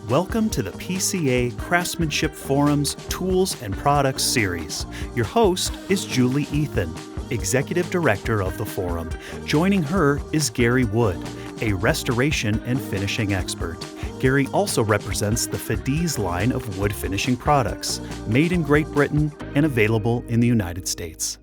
Welcome to the PCA Craftsmanship Forum's Tools and Products series. Your host is Julie Ethan, Executive Director of the Forum. Joining her is Gary Wood, a restoration and finishing expert. Gary also represents the Fiddes line of wood finishing products, made in Great Britain and available in the United States.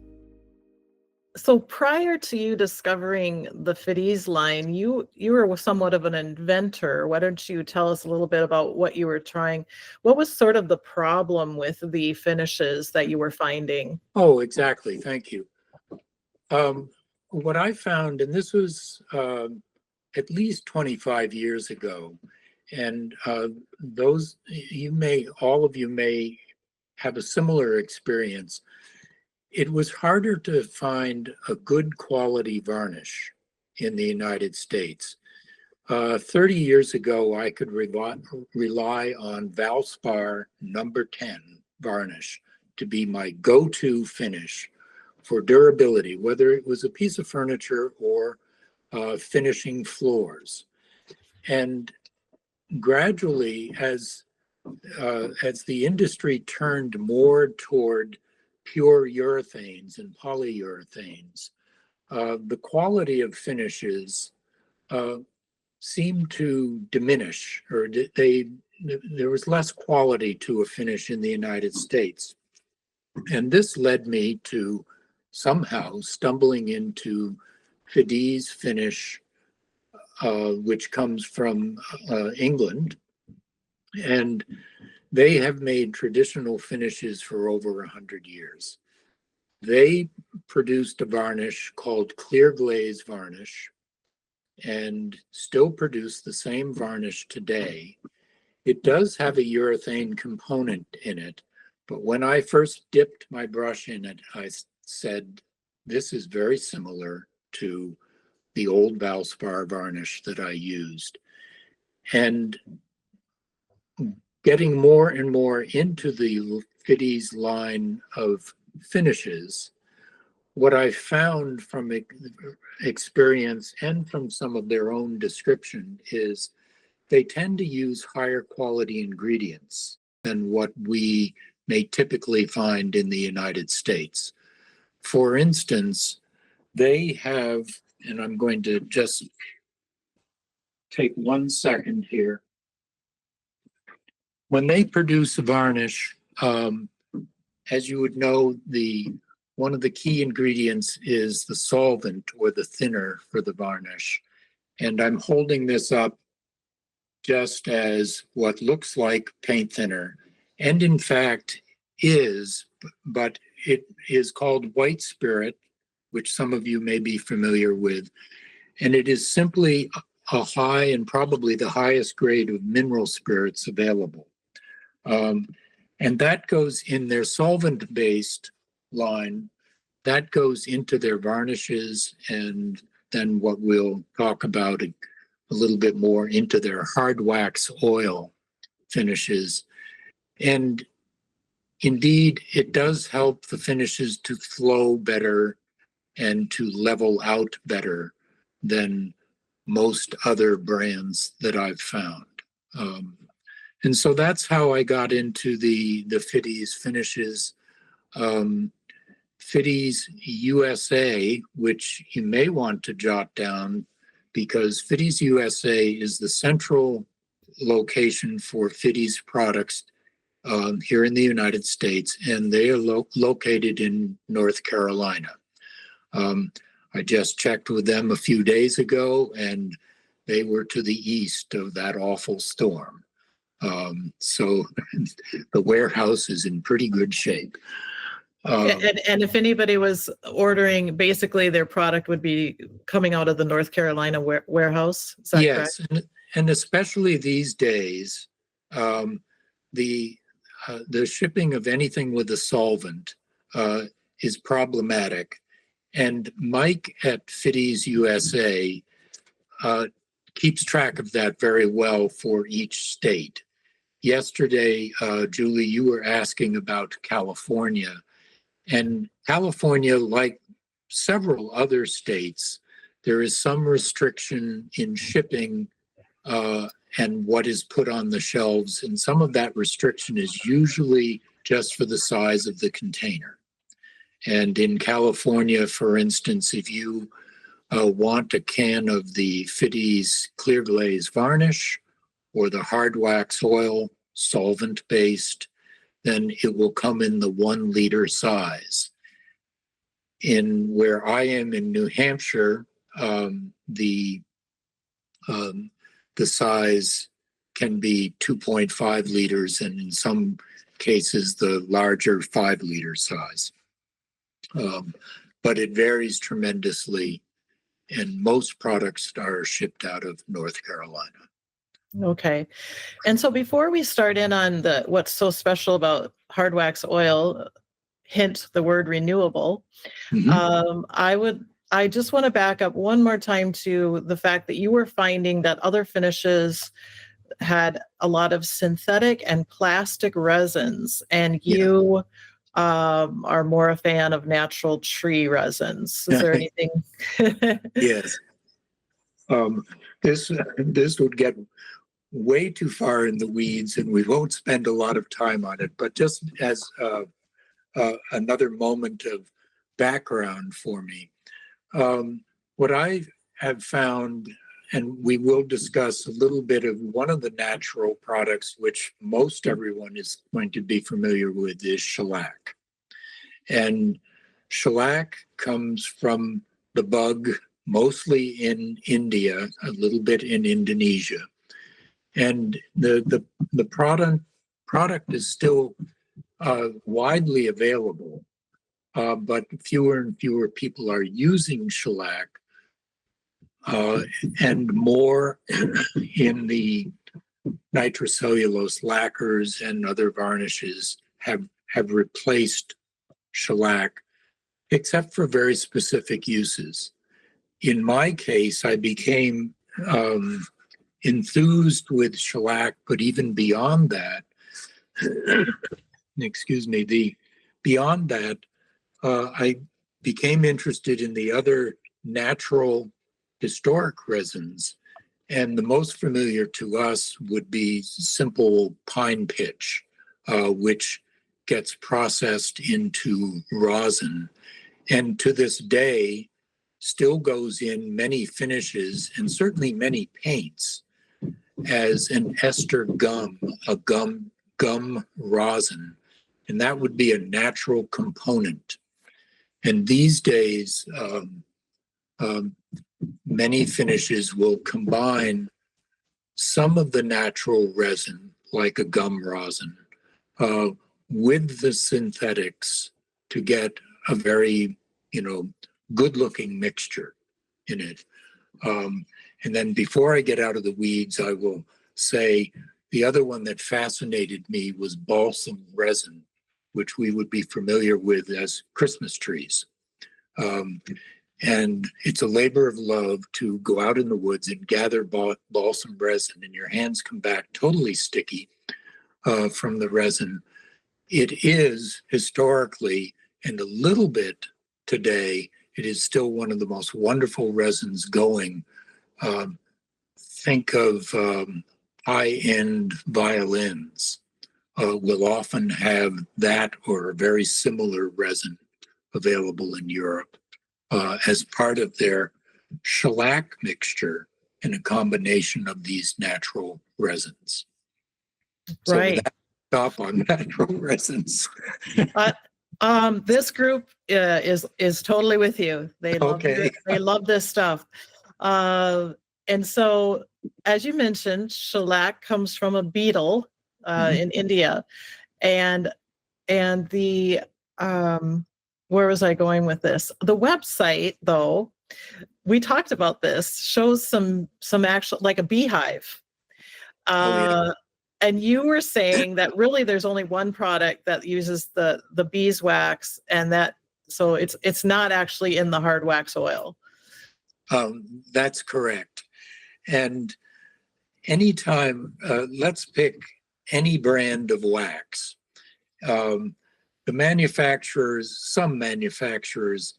So prior to you discovering the Fiddes line, you were somewhat of an inventor. Why don't you tell us a little bit about what you were trying? What was sort of the problem with the finishes that you were finding? Oh, exactly. Thank you. What I found, and this was at least 25 years ago, and all of you may have a similar experience. It was harder to find a good quality varnish in the United States. 30 years ago, I could rely on Valspar number 10 varnish to be my go-to finish for durability, whether it was a piece of furniture or finishing floors. And gradually, as the industry turned more toward pure urethanes and polyurethanes, the quality of finishes seemed to diminish, or there was less quality to a finish in the United States. And this led me to somehow stumbling into Fiddes finish, which comes from England. And they have made traditional finishes for over 100 years. They produced a varnish called clear glaze varnish and still produce the same varnish today. It does have a urethane component in it, but when I first dipped my brush in it, I said, this is very similar to the old Valspar varnish that I used. And getting more and more into the Fiddes line of finishes, what I found from experience and from some of their own description is they tend to use higher quality ingredients than what we may typically find in the United States. For instance, they have, and I'm going to just take 1 second here. When they produce a varnish, as you would know, one of the key ingredients is the solvent or the thinner for the varnish. And I'm holding this up just as what looks like paint thinner, and in fact is, but it is called white spirit, which some of you may be familiar with. And it is simply a high and probably the highest grade of mineral spirits available. And that goes in their solvent-based line, that goes into their varnishes, and then what we'll talk about a little bit more into their hard wax oil finishes. And indeed, it does help the finishes to flow better and to level out better than most other brands that I've found. And so that's how I got into the Fiddes finishes. Fiddes USA, which you may want to jot down, because Fiddes USA is the central location for Fiddes products here in the United States, and they are located in North Carolina. I just checked with them a few days ago, and they were to the east of that awful storm. So the warehouse is in pretty good shape. And if anybody was ordering, basically their product would be coming out of the North Carolina warehouse. Is that yes, correct? and especially these days, the shipping of anything with a solvent is problematic. And Mike at Fiddes USA keeps track of that very well for each state. Yesterday, Julie, you were asking about California. And California, like several other states, there is some restriction in shipping and what is put on the shelves. And some of that restriction is usually just for the size of the container. And in California, for instance, if you want a can of the Fiddes clear glaze varnish or the hard wax oil, solvent-based, then it will come in the 1 liter size. In where I am in New Hampshire, the size can be 2.5 liters, and in some cases, the larger 5 liter size. But it varies tremendously, and most products are shipped out of North Carolina. Okay. And so before we start in on what's so special about hard wax oil, hint the word renewable, I just want to back up one more time to the fact that you were finding that other finishes had a lot of synthetic and plastic resins, and you are more a fan of natural tree resins. Is there anything? Yes. This would get way too far in the weeds, and we won't spend a lot of time on it. But just as another moment of background for me, what I have found, and we will discuss a little bit of one of the natural products, which most everyone is going to be familiar with, is shellac. And shellac comes from the bug, mostly in India, a little bit in Indonesia. And the product is still widely available, but fewer and fewer people are using shellac, and more in the nitrocellulose lacquers and other varnishes have replaced shellac, except for very specific uses. In my case, I became enthused with shellac, but even beyond that, beyond that, I became interested in the other natural historic resins. And the most familiar to us would be simple pine pitch, which gets processed into rosin. And to this day, still goes in many finishes and certainly many paints as an ester gum, a gum rosin. And that would be a natural component. And these days, many finishes will combine some of the natural resin, like a gum rosin, with the synthetics to get a very, good-looking mixture in it. And then before I get out of the weeds, I will say the other one that fascinated me was balsam resin, which we would be familiar with as Christmas trees. And it's a labor of love to go out in the woods and gather balsam resin, and your hands come back totally sticky from the resin. It is historically, and a little bit today, it is still one of the most wonderful resins going. Think of high-end violins will often have that or a very similar resin available in Europe as part of their shellac mixture in a combination of these natural resins. Right. So that stop on natural resins. This group is totally with you. They love this stuff. And so, as you mentioned, shellac comes from a beetle in India, and the where was I going with this? The website, though, we talked about this, shows some actual, like a beehive. And you were saying that really there's only one product that uses the beeswax, and that so it's not actually in the hard wax oil. That's correct. And anytime, let's pick any brand of wax. The manufacturers, some manufacturers,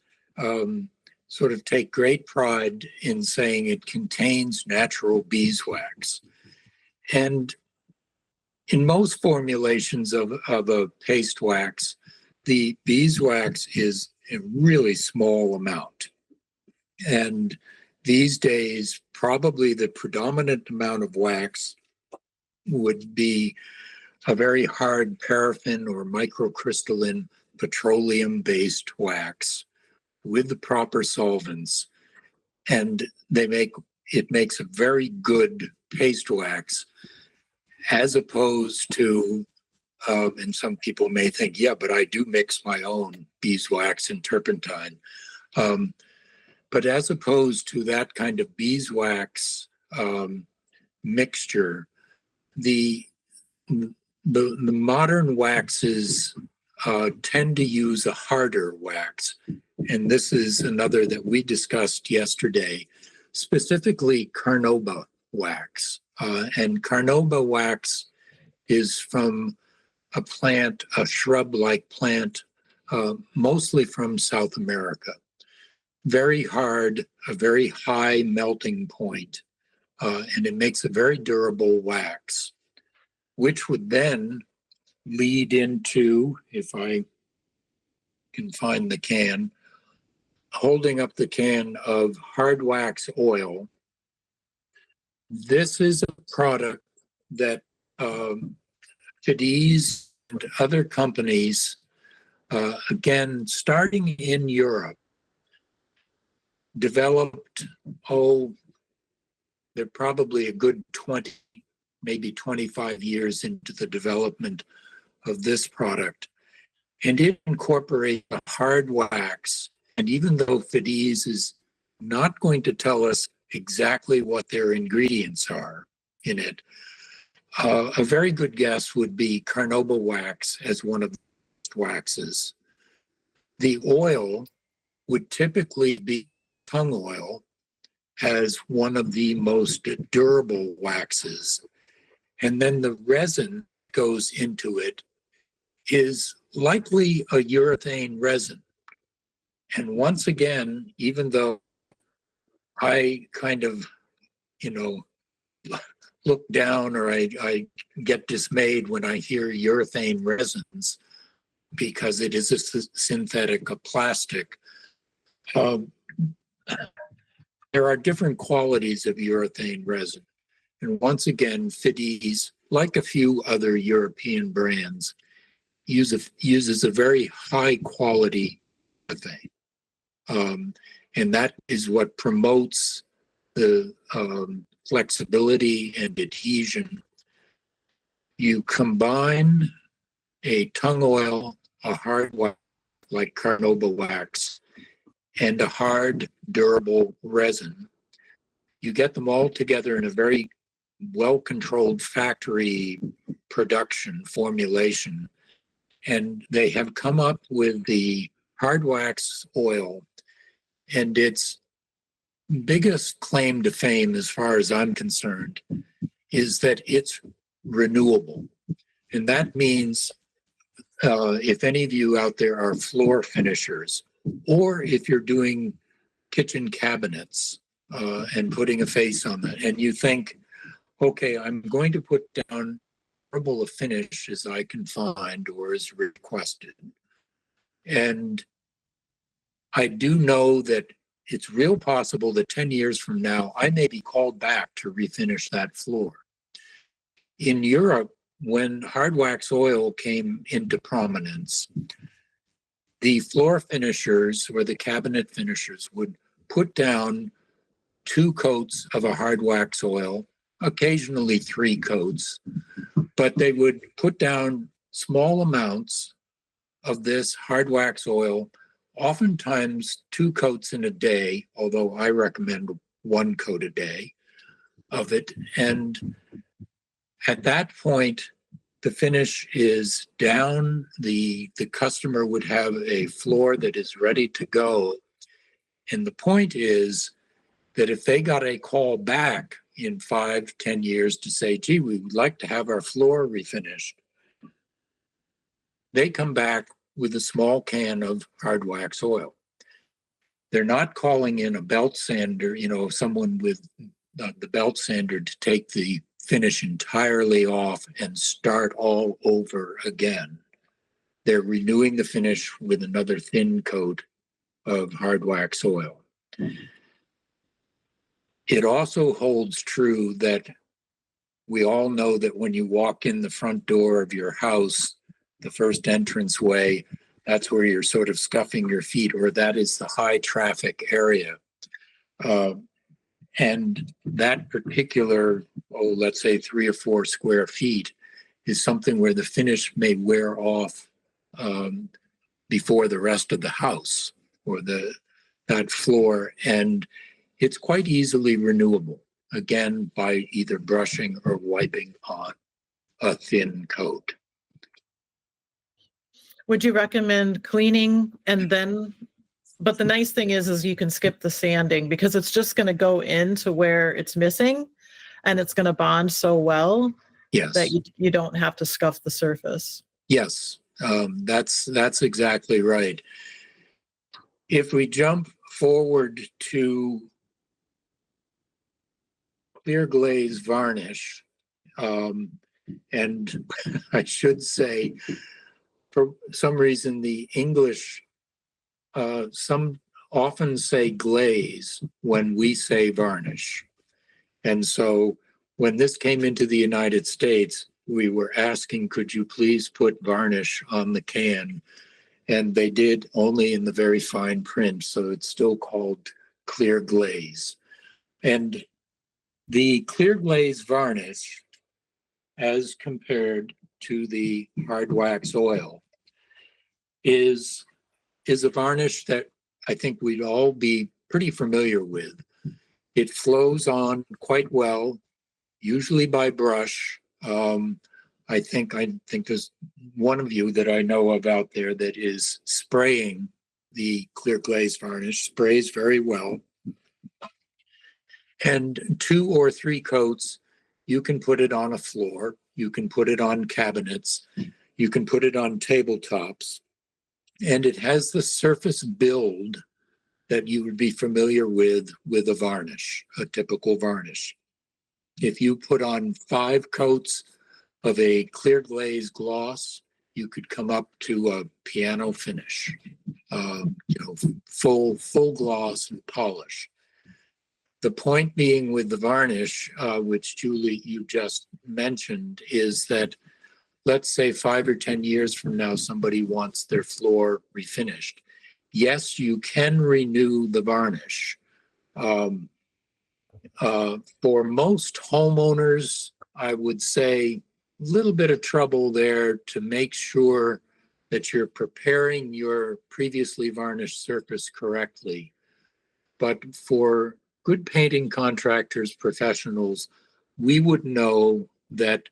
sort of take great pride in saying it contains natural beeswax. And in most formulations of a paste wax, the beeswax is a really small amount. And these days, probably the predominant amount of wax would be a very hard paraffin or microcrystalline petroleum-based wax with the proper solvents. And it makes a very good paste wax, as opposed to, and some people may think, yeah, but I do mix my own beeswax and turpentine. But as opposed to that kind of beeswax mixture, the modern waxes tend to use a harder wax. And this is another that we discussed yesterday, specifically carnauba wax. And carnauba wax is from a plant, a shrub-like plant, mostly from South America. Very hard, a very high melting point, and it makes a very durable wax, which would then lead into, if I can find the can, holding up the can of hard wax oil. This is a product that Fiddes and other companies, again, starting in Europe, developed, they're probably a good 20, maybe 25 years into the development of this product. And it incorporates a hard wax. And even though Fiddes is not going to tell us exactly what their ingredients are in it, a very good guess would be carnauba wax as one of the waxes. The oil would typically be tung oil as one of the most durable waxes. And then the resin goes into it is likely a urethane resin. And once again, even though I kind of, look down, or I get dismayed when I hear urethane resins, because it is a synthetic, a plastic. There are different qualities of urethane resin. And once again, Fiddes, like a few other European brands, uses a very high quality urethane. And that is what promotes the flexibility and adhesion. You combine a tung oil, a hard wax like carnauba wax, and a hard, durable resin. You get them all together in a very well-controlled factory production formulation, and they have come up with the hard wax oil. And its biggest claim to fame, as far as I'm concerned, is that it's renewable. And that means if any of you out there are floor finishers, or if you're doing kitchen cabinets and putting a face on that, and you think, okay, I'm going to put down durable a finish as I can find or as requested. And I do know that it's real possible that 10 years from now, I may be called back to refinish that floor. In Europe, when hard wax oil came into prominence, the floor finishers or the cabinet finishers would put down 2 coats of a hard wax oil, occasionally 3 coats, but they would put down small amounts of this hard wax oil, oftentimes 2 coats in a day, although I recommend 1 coat a day of it. And at that point, the finish is down. The customer would have a floor that is ready to go. And the point is that if they got a call back in 5, 10 years to say, gee, we would like to have our floor refinished, they come back with a small can of hard wax oil. They're not calling in a belt sander, someone with the belt sander to take the finish entirely off and start all over again. They're renewing the finish with another thin coat of hard wax oil. It also holds true that we all know that when you walk in the front door of your house, the first entranceway, that's where you're sort of scuffing your feet, or that is the high traffic area. And that particular, let's say 3 or 4 square feet is something where the finish may wear off before the rest of the house or that floor. And it's quite easily renewable, again, by either brushing or wiping on a thin coat. Would you recommend cleaning and then, but the nice thing is you can skip the sanding because it's just going to go into where it's missing and it's going to bond so well that you don't have to scuff the surface. Yes, that's exactly right. If we jump forward to clear glaze varnish, and I should say, for some reason, the English, some often say glaze when we say varnish. And so when this came into the United States, we were asking, could you please put varnish on the can? And they did, only in the very fine print. So it's still called clear glaze. And the clear glaze varnish, as compared to the hard wax oil, is a varnish that I think we'd all be pretty familiar with. It flows on quite well, usually by brush. I think there's one of you that I know of out there that is spraying the clear glaze varnish, sprays very well. And 2 or 3 coats, you can put it on a floor, you can put it on cabinets, you can put it on tabletops, and it has the surface build that you would be familiar with a varnish, a typical varnish. If you put on 5 coats of a clear glaze gloss, you could come up to a piano finish, full gloss and polish. The point being with the varnish, which Julie, you just mentioned, is that let's say 5 or 10 years from now, somebody wants their floor refinished. Yes, you can renew the varnish. For most homeowners, I would say a little bit of trouble there to make sure that you're preparing your previously varnished surface correctly. But for good painting contractors, professionals, we would know that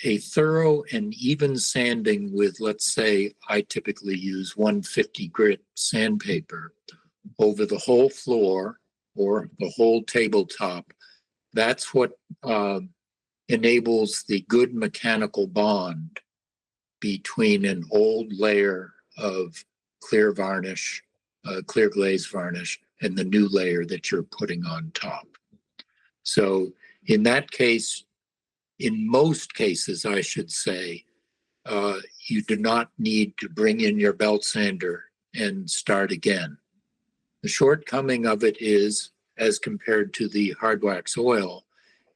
a thorough and even sanding with, let's say, I typically use 150 grit sandpaper over the whole floor or the whole tabletop. That's what enables the good mechanical bond between an old layer of clear varnish, clear glaze varnish, and the new layer that you're putting on top. So in that case, in most cases, I should say, you do not need to bring in your belt sander and start again. The shortcoming of it is, as compared to the hard wax oil,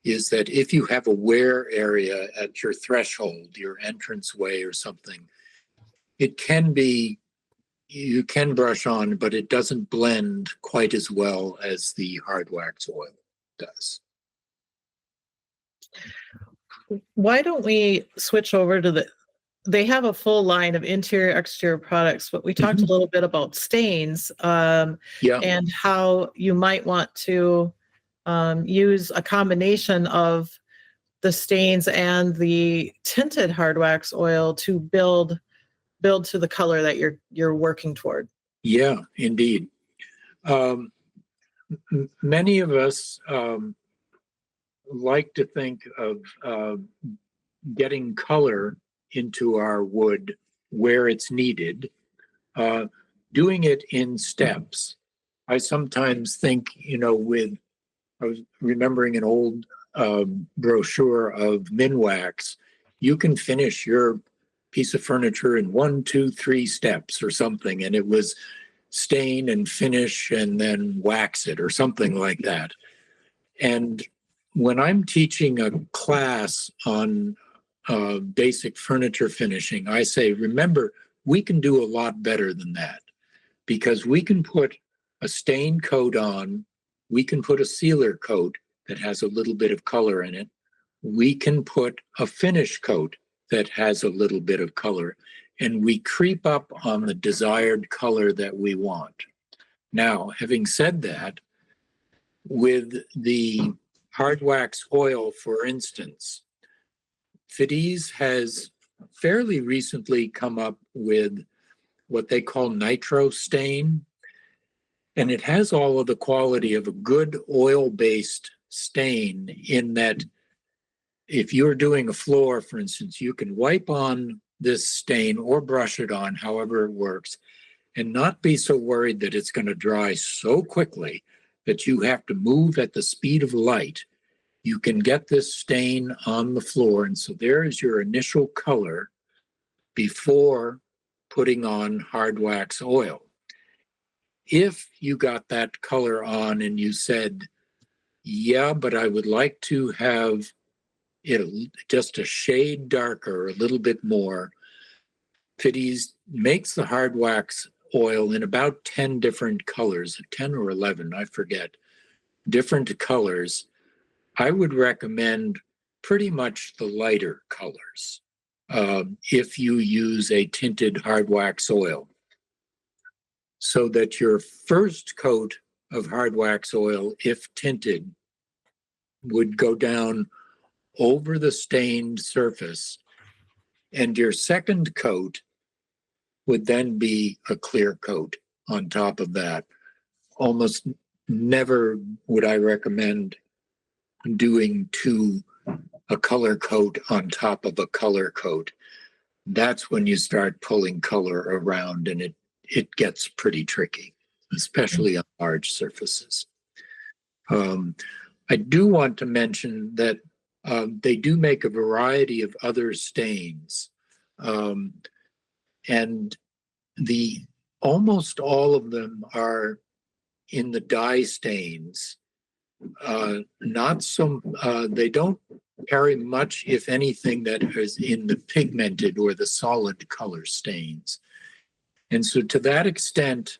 is that if you have a wear area at your threshold, your entranceway or something, it can be, you can brush on, but it doesn't blend quite as well as the hard wax oil does. Why don't we switch over to they have a full line of interior, exterior products, but we talked a little bit about stains and how you might want to use a combination of the stains and the tinted hard wax oil to build to the color that you're working toward. Yeah, indeed. Many of us like to think of getting color into our wood where it's needed, doing it in steps. I sometimes think, I was remembering an old brochure of Minwax, you can finish your piece of furniture in 1, 2, 3 steps or something. And it was stain and finish and then wax it or something like that. And when I'm teaching a class on basic furniture finishing, I say, remember, we can do a lot better than that, because we can put a stain coat on, we can put a sealer coat that has a little bit of color in it, we can put a finish coat that has a little bit of color, and we creep up on the desired color that we want. Now, having said that, with the hard wax oil, for instance, Fiddes has fairly recently come up with what they call nitro stain, and it has all of the quality of a good oil-based stain, in that if you're doing a floor, for instance, you can wipe on this stain or brush it on, however it works, and not be so worried that it's going to dry so quickly that you have to move at the speed of light. You can get this stain on the floor, and so there is your initial color before putting on hard wax oil. If you got that color on and you said, yeah, but I would like to have it just a shade darker, a little bit more, Fiddes makes the hard wax oil in about 10 different colors, 10 or 11, I forget, different colors. I would recommend pretty much the lighter colors if you use a tinted hard wax oil, so that your first coat of hard wax oil, if tinted, would go down over the stained surface, and your second coat would then be a clear coat on top of that. Almost never would I recommend doing a color coat on top of a color coat. That's when you start pulling color around, and it gets pretty tricky, especially on large surfaces. I do want to mention that they do make a variety of other stains, and almost all of them are in the dye stains. Not some, they don't carry much, if anything, that is in the pigmented or the solid color stains. And so to that extent,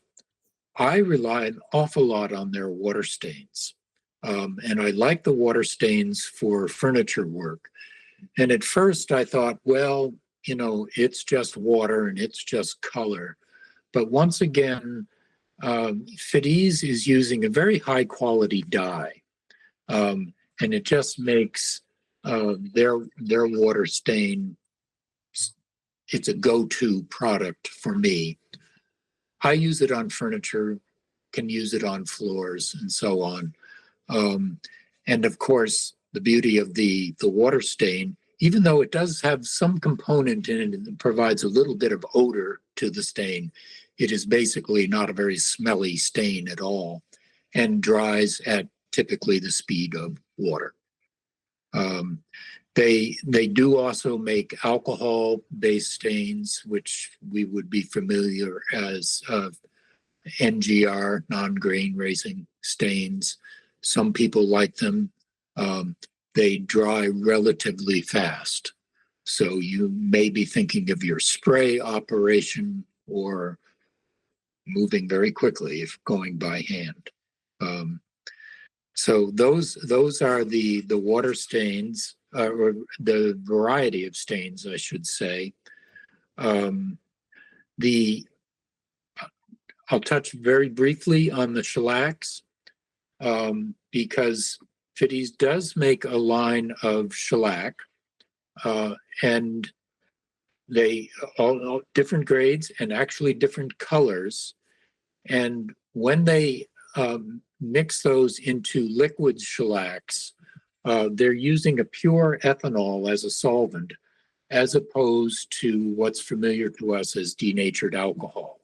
I rely an awful lot on their water stains. And I like the water stains for furniture work. And at first I thought, well, it's just water and it's just color. But once again, Fiddes is using a very high quality dye. And it just makes their water stain, it's a go-to product for me. I use it on furniture, can use it on floors, and so on. And of course, the beauty of the water stain, even though it does have some component in it that provides a little bit of odor to the stain, it is basically not a very smelly stain at all, and dries at typically the speed of water. They do also make alcohol-based stains, which we would be familiar as NGR, non-grain raising stains. Some people like them. They dry relatively fast. So you may be thinking of your spray operation or moving very quickly if going by hand. So those are the water stains, or the variety of stains, I should say. I'll touch very briefly on the shellacs, because Fiddes does make a line of shellac, and they all different grades and actually different colors. And when they mix those into liquid shellacs, they're using a pure ethanol as a solvent, as opposed to what's familiar to us as denatured alcohol.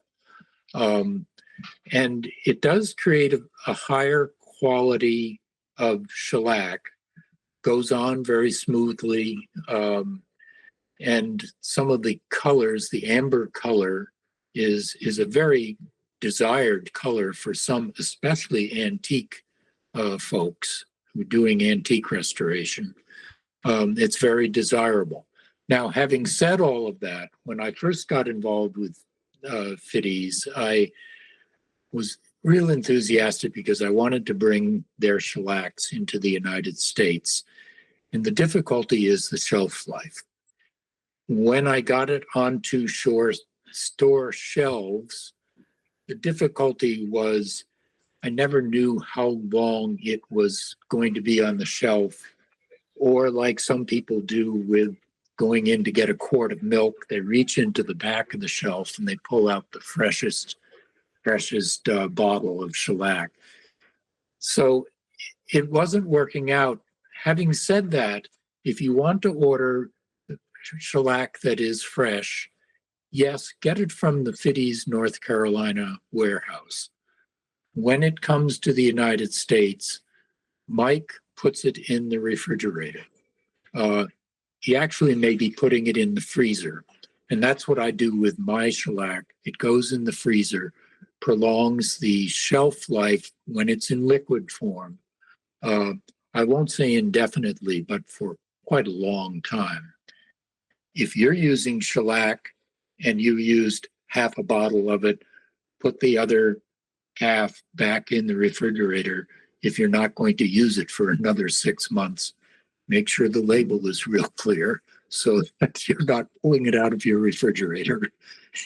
And it does create a higher quality of shellac, goes on very smoothly. And some of the colors, the amber color is a very desired color for some, especially antique folks who are doing antique restoration. It's very desirable. Now, having said all of that, when I first got involved with Fiddes, I was real enthusiastic because I wanted to bring their shellacs into the United States. And the difficulty is the shelf life. When I got it onto store shelves, the difficulty was I never knew how long it was going to be on the shelf, or like some people do with going in to get a quart of milk, they reach into the back of the shelf and they pull out the freshest bottle of shellac. So it wasn't working out. Having said that, if you want to order shellac that is fresh, yes, get it from the Fiddes, North Carolina warehouse. When it comes to the United States, Mike puts it in the refrigerator. He actually may be putting it in the freezer. And that's what I do with my shellac. It goes in the freezer, prolongs the shelf life when it's in liquid form. I won't say indefinitely, but for quite a long time. If you're using shellac and you used half a bottle of it, put the other half back in the refrigerator. If you're not going to use it for another 6 months, make sure the label is real clear so that you're not pulling it out of your refrigerator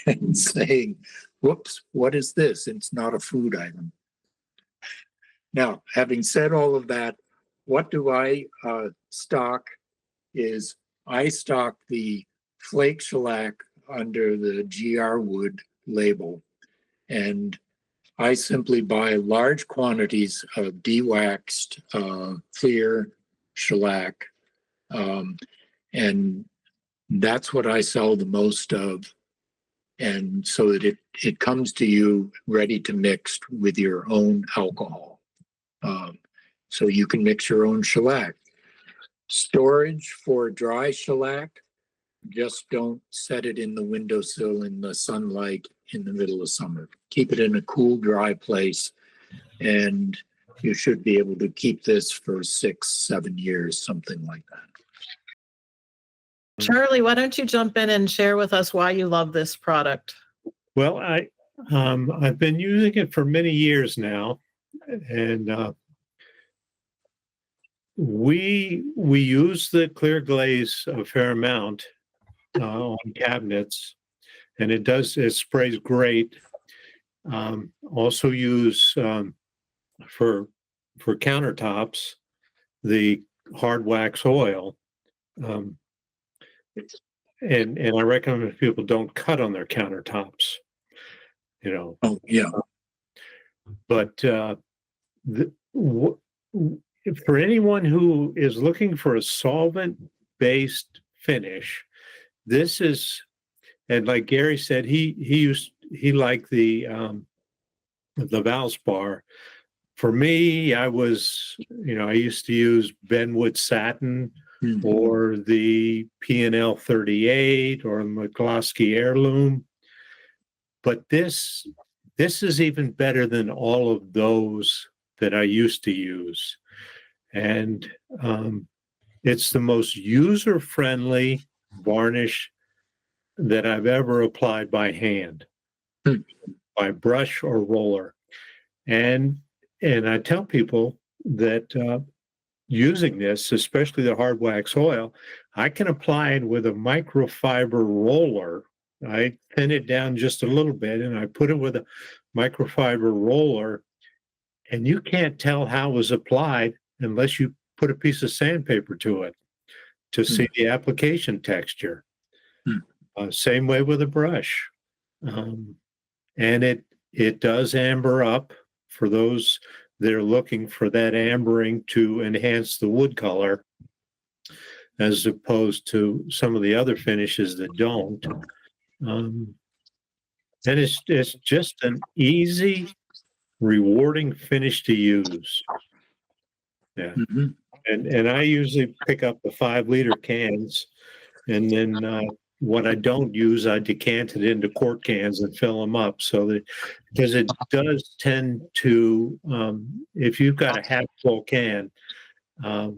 and saying, whoops, what is this? It's not a food item. Now, having said all of that, what do I stock is I stock the flake shellac under the GR Wood label, and I simply buy large quantities of de-waxed clear shellac, and that's what I sell the most of, and so that it comes to you ready to mix with your own alcohol. So you can mix your own shellac. Storage for dry shellac, just don't set it in the windowsill in the sunlight in the middle of summer. Keep it in a cool, dry place, and you should be able to keep this for 6-7 years, something like that. Charlie, why don't you jump in and share with us why you love this product? Well, I've been using it for many years now, and we use the clear glaze a fair amount on cabinets, and it sprays great. Also use for countertops the hard wax oil, and I recommend people don't cut on their countertops. Oh yeah. But for anyone who is looking for a solvent-based finish, this is, and like Gary said, he liked the Valspar. For me, I used to use Benwood Satin, Mm-hmm. or the P&L 38 or McCloskey Heirloom. But this is even better than all of those that I used to use. And it's the most user-friendly varnish that I've ever applied by hand, by brush or roller. And I tell people that using this, especially the hard wax oil, I can apply it with a microfiber roller. I thin it down just a little bit and I put it with a microfiber roller, and you can't tell how it was applied unless you put a piece of sandpaper to it to see the application texture. Same way with a brush. And it does amber up for those that are looking for that ambering to enhance the wood color, as opposed to some of the other finishes that don't. And it's just an easy, rewarding finish to use. Yeah. Mm-hmm. And I usually pick up the 5-liter cans, and then what I don't use, I decant it into quart cans and fill them up. So that, because it does tend to, if you've got a half full can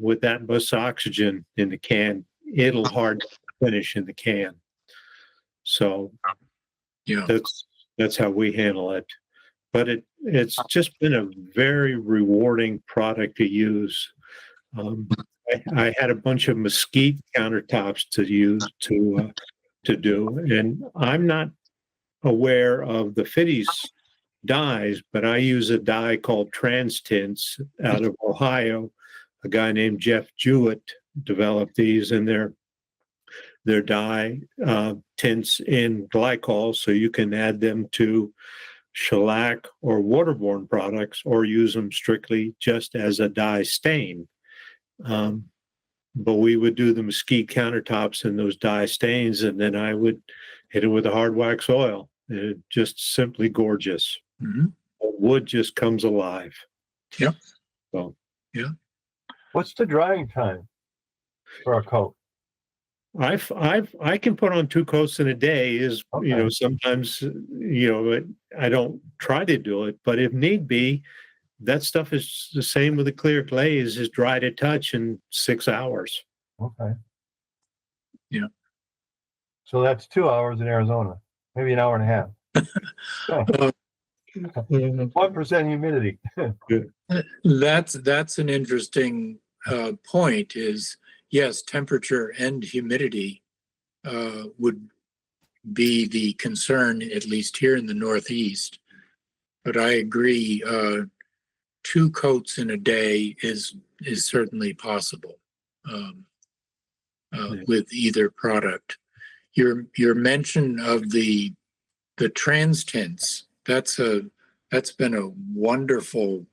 with that much oxygen in the can, it'll hard finish in the can. So Yeah. that's how we handle it. But it's just been a very rewarding product to use. I had a bunch of mesquite countertops to use to do, and I'm not aware of the Fiddes dyes, but I use a dye called Trans Tints out of Ohio. A guy named Jeff Jewett developed these, and they're dye tints in glycol, so you can add them to shellac or waterborne products, or use them strictly just as a dye stain. But we would do the mesquite countertops in those dye stains, and then I would hit it with a hard wax oil. It's just simply gorgeous. Mm-hmm. Wood just comes alive. Yep. So, yeah. What's the drying time for a coat? I can put on 2 coats in a day. Is Okay. Sometimes I don't try to do it, but if need be, that stuff is the same with the clear glaze, is dry to touch in 6 hours. Okay. Yeah. So that's 2 hours in Arizona, maybe an hour and a half. 1% humidity. That's an interesting point. Is yes, temperature and humidity would be the concern, at least here in the Northeast. But I agree. 2 coats in a day is certainly possible with either product. Your mention of the trans tints, that's been a wonderful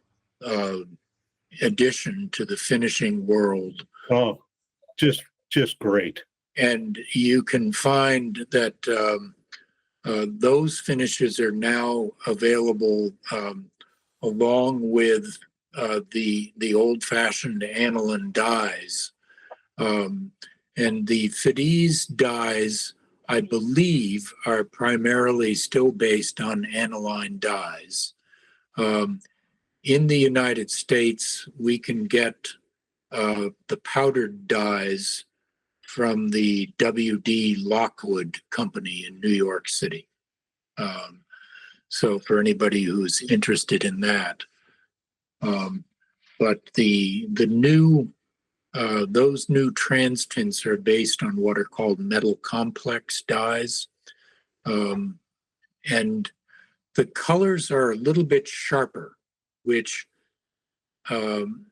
addition to the finishing world. Oh, just great. And you can find that those finishes are now available along with the old-fashioned aniline dyes. And the Fiddes dyes, I believe, are primarily still based on aniline dyes. In the United States, we can get the powdered dyes from the W.D. Lockwood Company in New York City. So for anybody who's interested in that. But the new those new trans tints are based on what are called metal complex dyes. And the colors are a little bit sharper, which I'm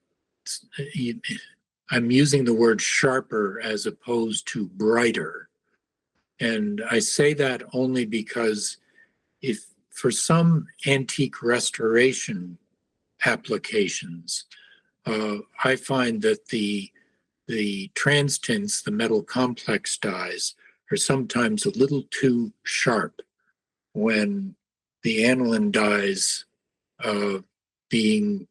using the word sharper as opposed to brighter. And I say that only because if for some antique restoration applications, I find that the trans tints, the metal complex dyes, are sometimes a little too sharp when the aniline dyes, being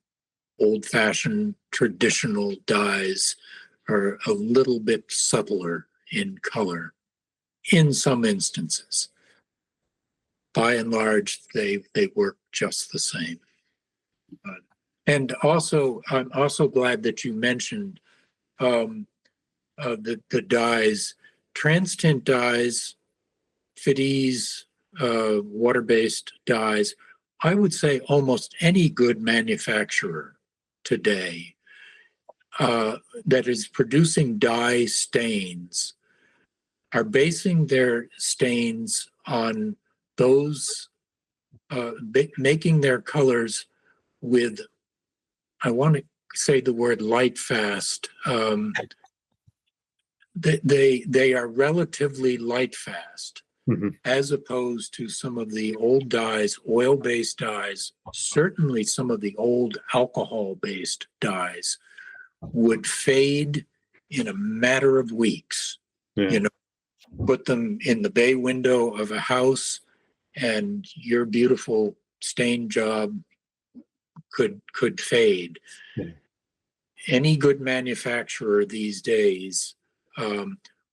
old-fashioned traditional dyes, are a little bit subtler in color in some instances. By and large, they work just the same. And also, I'm also glad that you mentioned the dyes, trans tint dyes, Fiddes, water-based dyes. I would say almost any good manufacturer today that is producing dye stains are basing their stains on those, making their colors with, I want to say the word light fast. They are relatively light fast, as opposed to some of the old dyes, oil-based dyes. Certainly some of the old alcohol-based dyes would fade in a matter of weeks. You know, put them in the bay window of a house and your beautiful stain job could fade. any good manufacturer these days,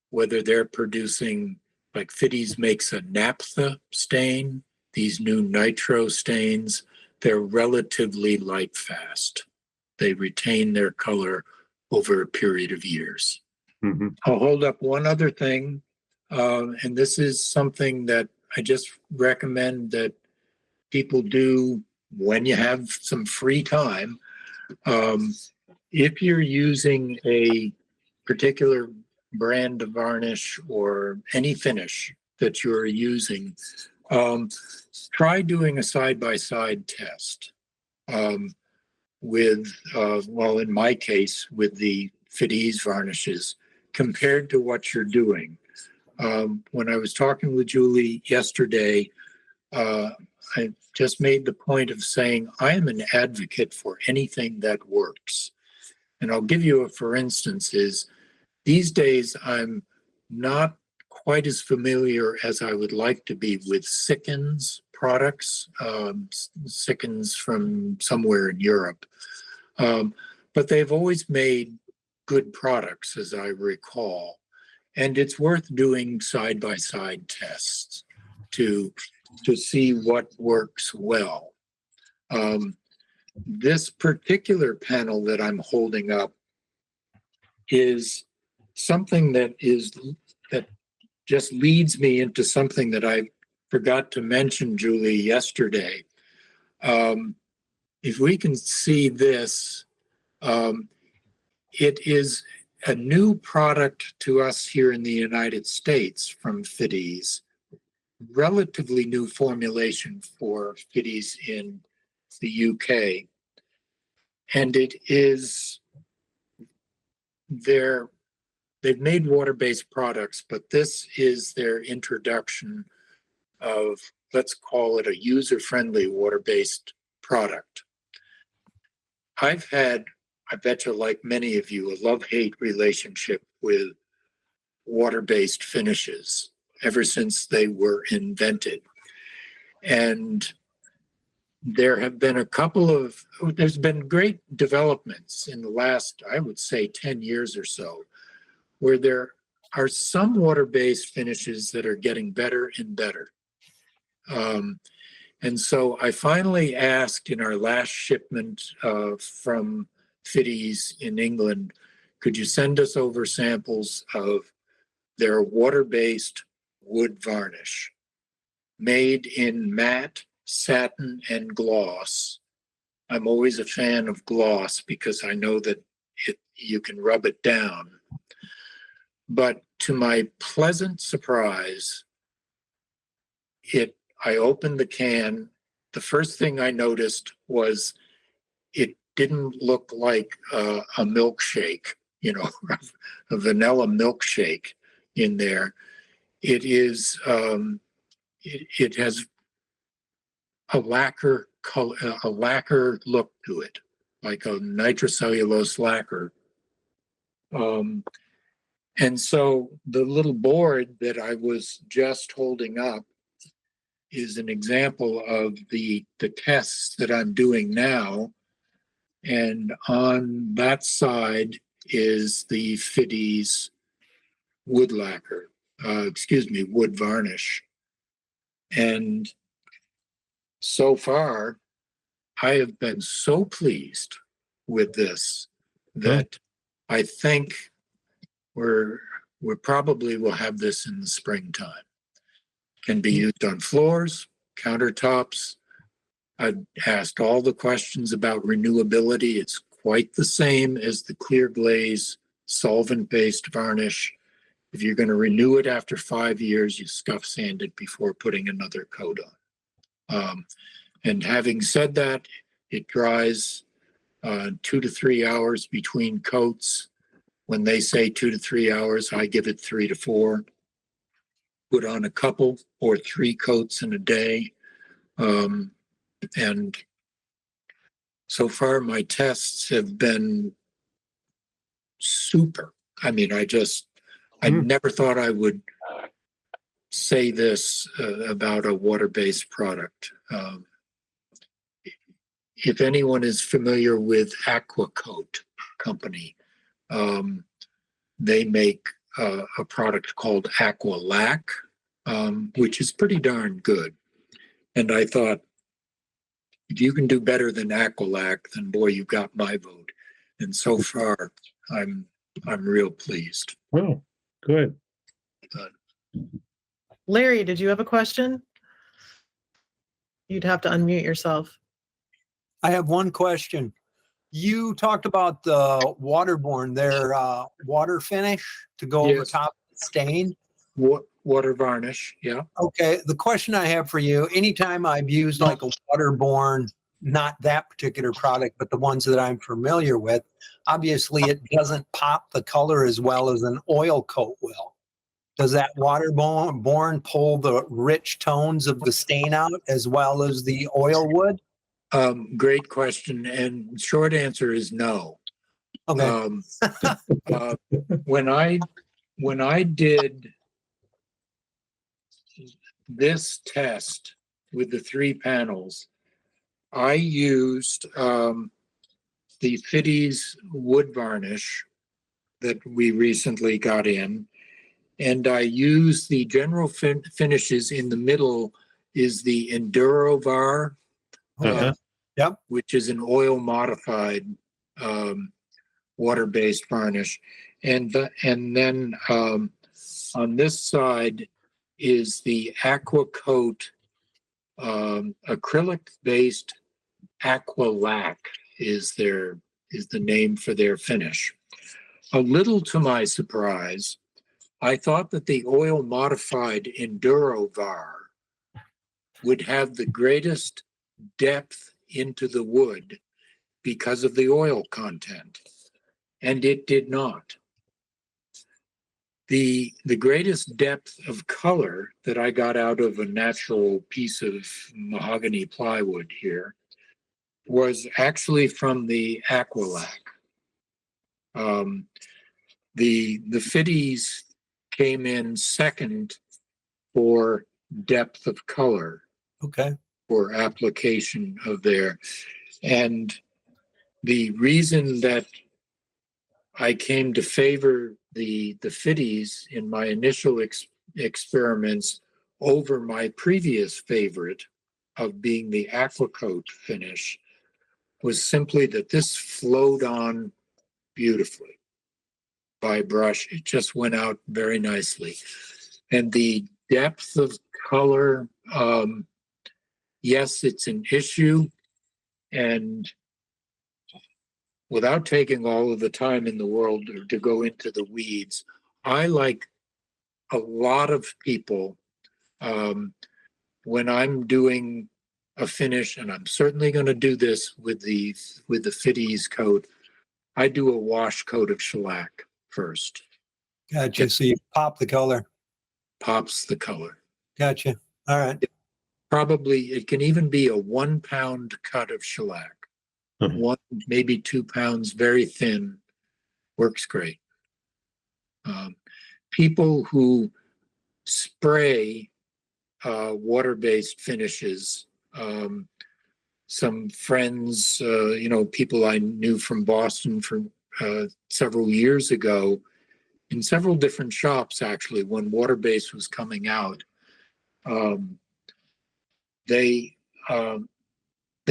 whether they're producing, like Fiddes makes a naphtha stain, these new nitro stains, they're relatively light fast. They retain their color over a period of years. Mhm. I'll hold up one other thing, and this is something that I just recommend that people do when you have some free time. If you're using a particular brand of varnish or any finish that you're using, try doing a side-by-side test with, well, in my case, with the Fiddes varnishes compared to what you're doing. When I was talking with Julie yesterday, I just made the point of saying I am an advocate for anything that works. And I'll give you a for instance is these days I'm not quite as familiar as I would like to be with Sikkens products, Sikkens from somewhere in Europe. But they've always made good products, as I recall. And it's worth doing side-by-side tests to see what works well. This particular panel that I'm holding up is something that just leads me into something that I forgot to mention, Julie, yesterday. If we can see this, it is a new product to us here in the United States from Fiddes, relatively new formulation for Fiddes in the UK. And it is they've made water-based products, but this is their introduction of, let's call it a user-friendly water-based product. I've had, I bet you like many of you, a love-hate relationship with water-based finishes ever since they were invented. And there have been there's been great developments in the last, I would say, 10 years or so, where there are some water-based finishes that are getting better and better. And so I finally asked in our last shipment from Fiddes in England, could you send us over samples of their water-based wood varnish made in matte, satin, and gloss. I'm always a fan of gloss because I know that you can rub it down. But to my pleasant surprise, I opened the can. The first thing I noticed was it didn't look like a milkshake, you know, a vanilla milkshake in there. It is, it has a lacquer color, a lacquer look to it, like a nitrocellulose lacquer. And so the little board that I was just holding up is an example of the tests that I'm doing now. And on that side is the Fiddes wood lacquer, wood varnish. And so far, I have been so pleased with this that I think we probably will have this in the springtime. Can be used on floors, countertops. I've asked all the questions about renewability. It's quite the same as the clear glaze solvent-based varnish. If you're going to renew it after 5 years, you scuff sand it before putting another coat on. And having said that, it dries 2 to 3 hours between coats. When they say 2 to 3 hours, I give it 3 to 4. Put on a couple or 3 coats in a day. And so far, my tests have been super. I mean, I never thought I would say this about a water-based product. If anyone is familiar with Aqua Coat, company. They make a product called Aqua Lac, which is pretty darn good. And I thought, if you can do better than Aqua Lac, then boy, you got my vote. And so far, I'm real pleased. Oh, good. Larry, did you have a question? You'd have to unmute yourself. I have one question. You talked about the waterborne, their water finish to go over Yes. top of the stain. Water varnish, yeah. Okay, the question I have for you, anytime I've used like a waterborne, not that particular product, but the ones that I'm familiar with, obviously it doesn't pop the color as well as an oil coat will. Does that waterborne pull the rich tones of the stain out as well as the oil would? Great question. And short answer is no. Okay. When I did this test with the 3 panels, I used the Fiddes wood varnish that we recently got in, and I used the general finishes. In the middle is the Endurovar, Yep. which is an oil modified water-based varnish, and then on this side is the Aqua Coat acrylic-based Aqua Lac is the name for their finish. A little to my surprise, I thought that the oil modified Endurovar would have the greatest depth into the wood because of the oil content, and it did not. The greatest depth of color that I got out of a natural piece of mahogany plywood here was actually from the Aqua Lac. The Fiddes came in second for depth of color. Okay. For application of there. And the reason that I came to favor the Fiddes in my initial experiments over my previous favorite of being the Aquacoat finish was simply that this flowed on beautifully by brush. It just went out very nicely. And the depth of color, yes, it's an issue, and without taking all of the time in the world to go into the weeds, I, like a lot of people, when I'm doing a finish, and I'm certainly going to do this with the Fiddes coat, I do a wash coat of shellac first. Gotcha. So you pop the color. Pops the color. Gotcha. All right. Probably, it can even be a 1 pound cut of shellac. 1, maybe 2 pounds, very thin, works great. People who spray water-based finishes, some friends, people I knew from Boston from several years ago, in several different shops actually, when water-based was coming out, they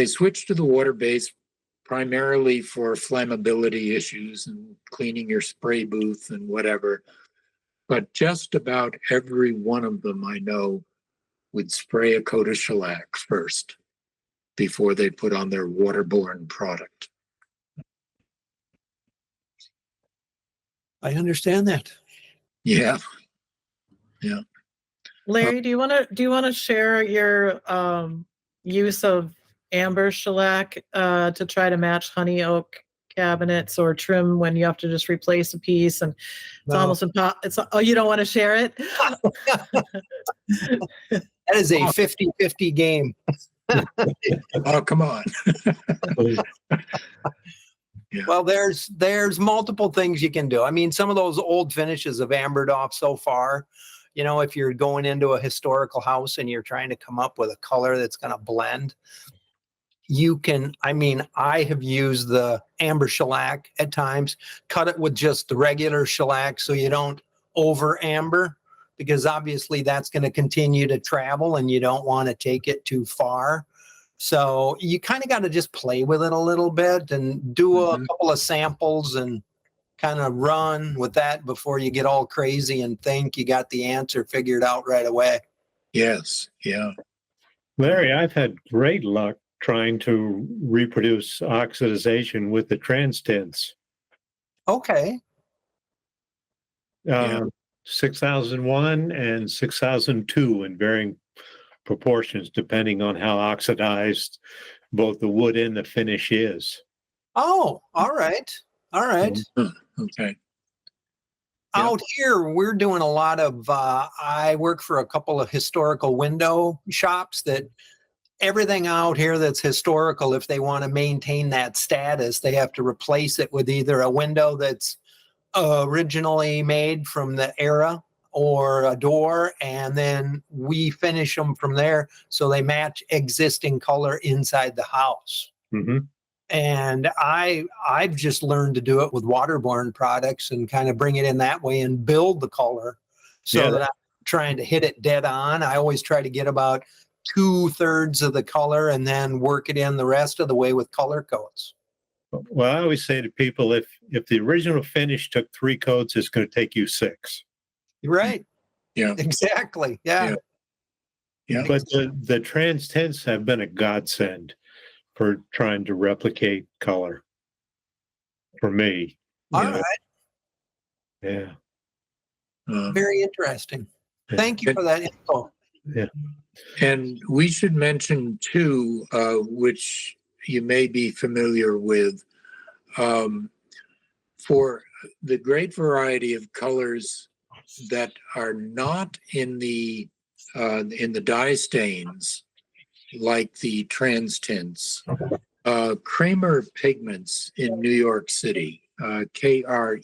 switched to the water-based primarily for flammability issues and cleaning your spray booth and whatever. But just about every one of them I know would spray a coat of shellac first before they put on their waterborne product. I understand that. Yeah. Yeah. Larry, do you want to share your use of amber shellac to try to match honey oak cabinets or trim when you have to just replace a piece and it's almost impossible? You don't want to share it? That is a 50-50 game. Oh, come on. Yeah. Well, there's multiple things you can do. I mean, some of those old finishes have ambered off so far. If you're going into a historical house and you're trying to come up with a color that's going to blend, you can, I mean, I have used the amber shellac at times, cut it with just the regular shellac so you don't over amber, because obviously that's going to continue to travel and you don't want to take it too far. So you kind of got to just play with it a little bit and do a couple of samples and kind of run with that before you get all crazy and think you got the answer figured out right away. Yes. Yeah. Larry, I've had great luck trying to reproduce oxidization with the trans tints. Okay. Yeah. 6001 and 6002 in varying proportions, depending on how oxidized both the wood and the finish is. Oh, all right. All right. Okay. Out here, we're doing a lot of, I work for a couple of historical window shops that everything out here that's historical, if they want to maintain that status, they have to replace it with either a window that's originally made from the era or a door, and then we finish them from there so they match existing color inside the house. Mm-hmm. And I've just learned to do it with waterborne products and kind of bring it in that way and build the color so that I'm trying to hit it dead on. I always try to get about 2/3 of the color and then work it in the rest of the way with color coats. Well, I always say to people, if the original finish took 3 coats, it's going to take you 6. Right. Yeah. Exactly. Yeah. Yeah. But the trans tints have been a godsend for trying to replicate color for me. All right. Yeah. Very interesting. Thank you for that info. Yeah. And we should mention too, which you may be familiar with, for the great variety of colors that are not in the dye stains, like the trans tints, Kramer Pigments in New York City, Kremer,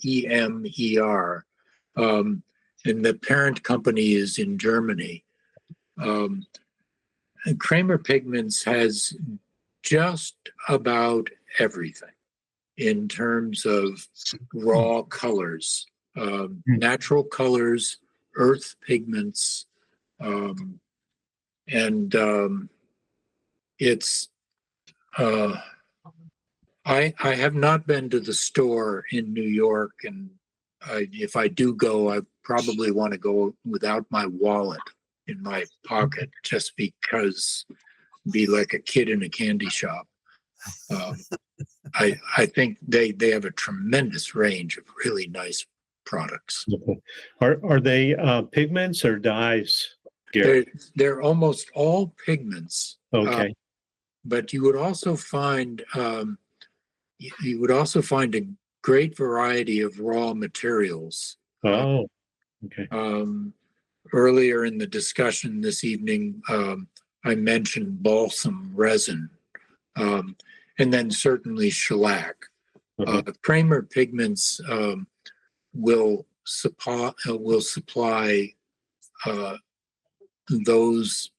and the parent company is in Germany. And Kramer Pigments has just about everything in terms of raw colors, natural colors, earth pigments, and it's I have not been to the store in New York, and if I do go, I probably want to go without my wallet in my pocket, just because be like a kid in a candy shop. I think they have a tremendous range of really nice products. Are they pigments or dyes, Gary? They're almost all pigments. Okay. But you would also find a great variety of raw materials. Oh, okay. Earlier in the discussion this evening, I mentioned balsam resin, and then certainly shellac. Kramer Pigments will supply those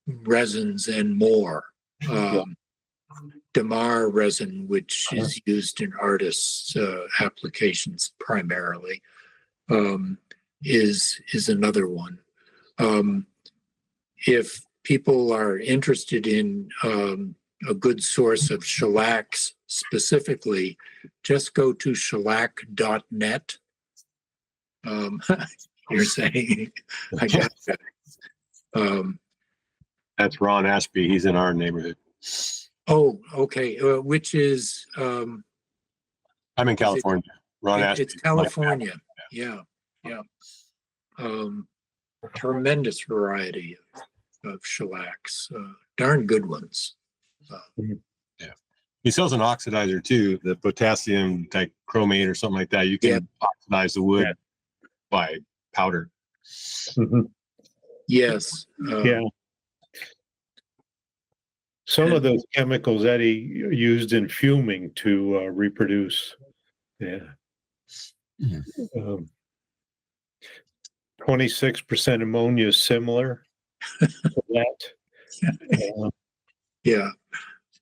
resins and more. Damar resin, which is used in artists' applications primarily, is another one. If people are interested in a good source of shellacs specifically, just go to shellac.net. You're saying, I got that. That's Ron Ashby. He's in our neighborhood. Oh, okay. Which is? I'm in California. Ron Ashby. It's California. Yeah. Tremendous variety of shellacs. Darn good ones. Yeah. He sells an oxidizer too, the potassium dichromate or something like that. You can oxidize the wood by powder. Yes. Yeah. Some of those chemicals Eddie used in fuming to reproduce. Yeah. 26% ammonia is similar to that. Yeah.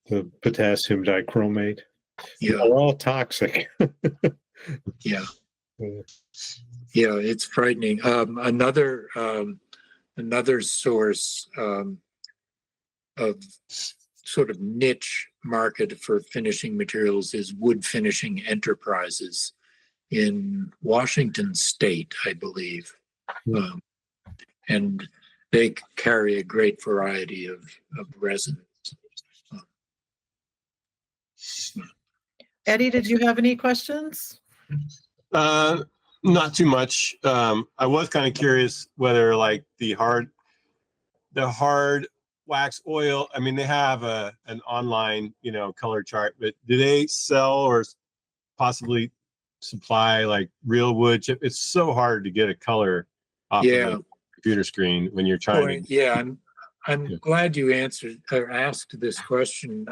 the potassium dichromate. Yeah, They're all toxic. yeah, yeah. It's frightening. Another source of sort of niche market for finishing materials is Wood Finishing Enterprises in Washington State, I believe. And they carry a great variety of resins. Eddie, did you have any questions? Not too much. I was kind of curious whether like the hard wax oil, I mean, they have an online, color chart, but do they sell or possibly supply like real wood chip? It's so hard to get a color off of a computer screen when you're trying to. Yeah, I'm glad you answered or asked this question.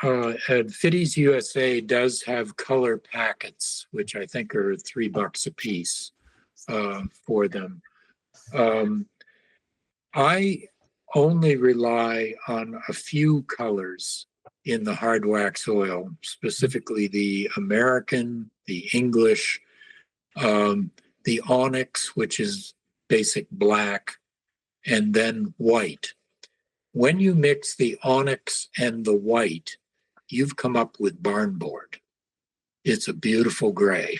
Fiddes USA does have color packets, which I think are $3 a piece for them. I only rely on a few colors in the hard wax oil, specifically the American, the English, the onyx, which is basic black, and then white. When you mix the onyx and the white, you've come up with barnboard. It's a beautiful gray,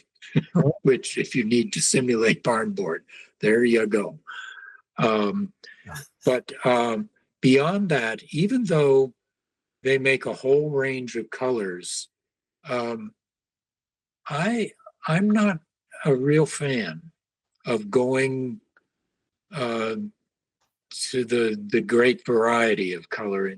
which if you need to simulate barnboard, there you go. But beyond that, even though they make a whole range of colors, I'm not a real fan of going to the great variety of color.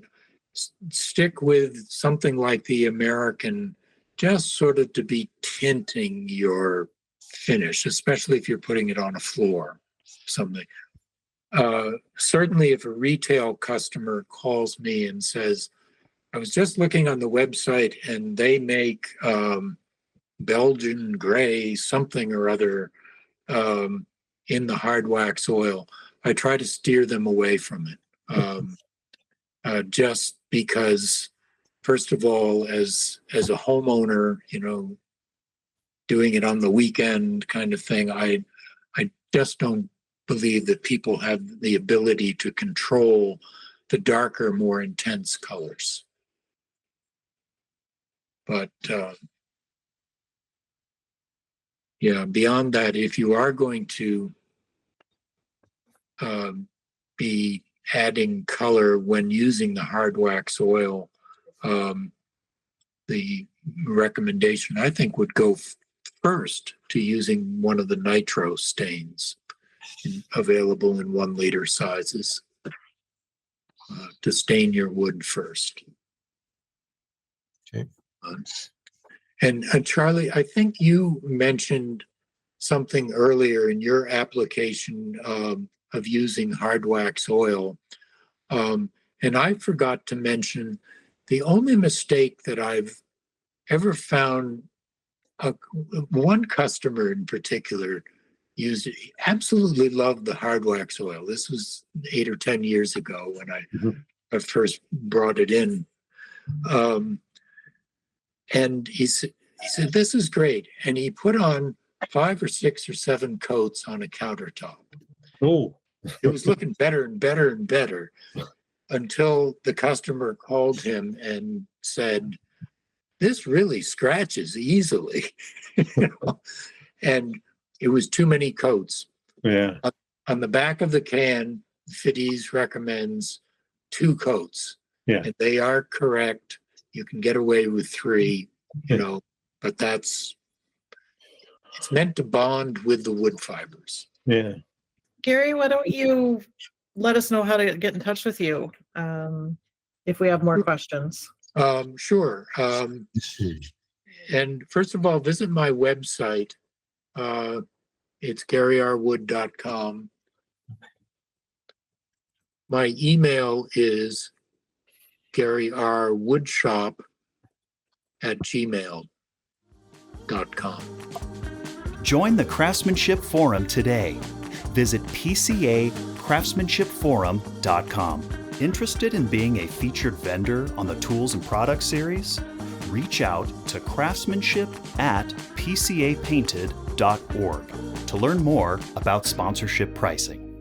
Stick with something like the American, just sort of to be tinting your finish, especially if you're putting it on a floor, something. Certainly if a retail customer calls me and says, I was just looking on the website and they make Belgian gray something or other in the hard wax oil, I try to steer them away from it. Just because, first of all, as a homeowner, doing it on the weekend kind of thing, I just don't believe that people have the ability to control the darker, more intense colors. But beyond that, if you are going to be adding color when using the hard wax oil, the recommendation I think would go first to using one of the nitro stains available in 1 liter sizes to stain your wood first. Okay. And Charlie, I think you mentioned something earlier in your application of using hard wax oil. And I forgot to mention the only mistake that I've ever found, one customer in particular used it, absolutely loved the hard wax oil. This was 8 or 10 years ago when I first brought it in. And he said, this is great. And he put on 5 or 6 or 7 coats on a countertop. Oh. It was looking better and better and better until the customer called him and said, this really scratches easily. And it was too many coats. Yeah. On the back of the can, Fiddes recommends 2 coats. Yeah. And they are correct. You can get away with 3, but it's meant to bond with the wood fibers. Yeah. Gary, why don't you let us know how to get in touch with you if we have more questions? Sure. And first of all, visit my website. It's garyrwood.com. My email is garyrwoodshop@gmail.com. Join the Craftsmanship Forum today. Visit pcacraftsmanshipforum.com. Interested in being a featured vendor on the Tools and Products series? Reach out to craftsmanship@pcapainted.org to learn more about sponsorship pricing.